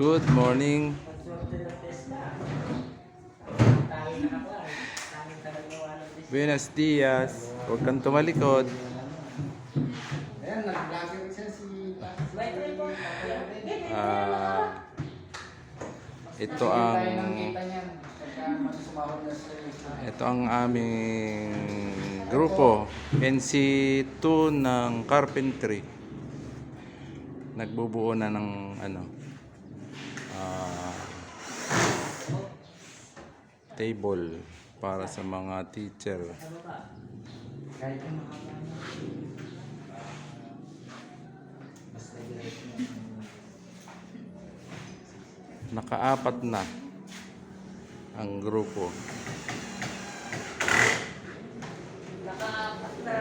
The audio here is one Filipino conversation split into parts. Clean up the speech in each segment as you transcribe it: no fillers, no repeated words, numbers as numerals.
Good morning. Buenos dias. Huwag kang tumalikod. Ito ang aming grupo NC2 ng carpentry. Nagbubuo na ng table para sa mga teacher. Nakaapat na ang grupo. Nakaapat na.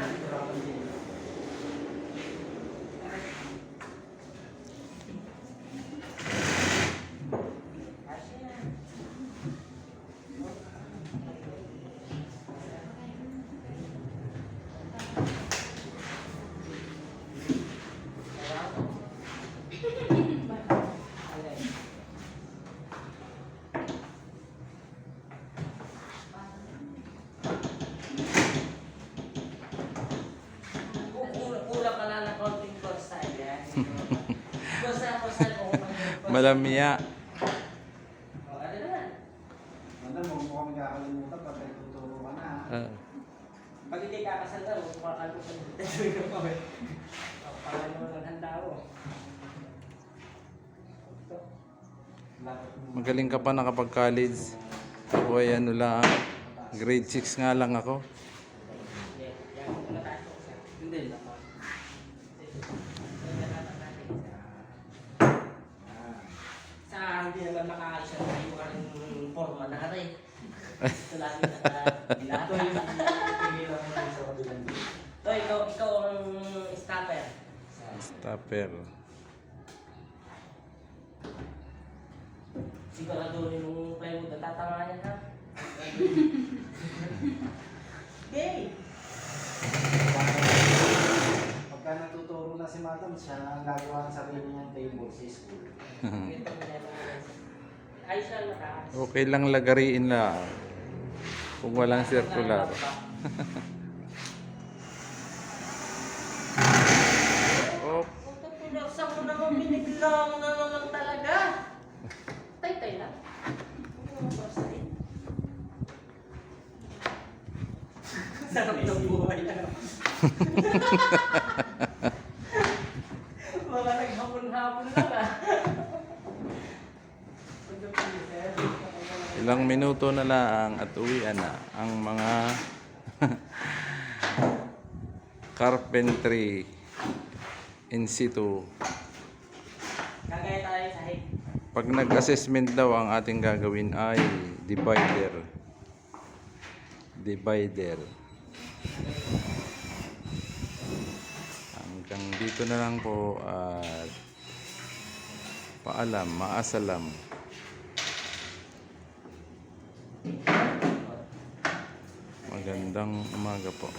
Malamya. Mukhang kakalimutan pag tuturo ka na. Pag hindi kakasal daw, kumakalo ka na. Pangalan mo ng handa ko. Magaling ka pa nakapag-college. Ako ay ano lang, grade 6 nga lang ako. Hindi. Sa hindi naman makakasya tayo ka rin forma na rin. Ito lagi nakadilata. So, ikaw ang stopper. Stopper. Siguraduhin yung plywood na tatangayan ha. Okay. Pagka natuturo na si Madam, siya ang gagawa ng sarili niyang table sa school. Ayos lang nakakas. Okay lang lagariin lang. Kung walang circular. Oh, Pinaksa ko naman, biniglang na naman talaga. Tay-tay lang. Sarap ng buhay na. Mga naghapon-hapon lang ah. ilang minuto na lang at uwian na ang mga carpentry in situ. Kagaya tayo sa hig. Pag nag-assessment daw, ang ating gagawin ay divider. Hanggang dito na lang po at paalam, maasalam. Magandang umaga po.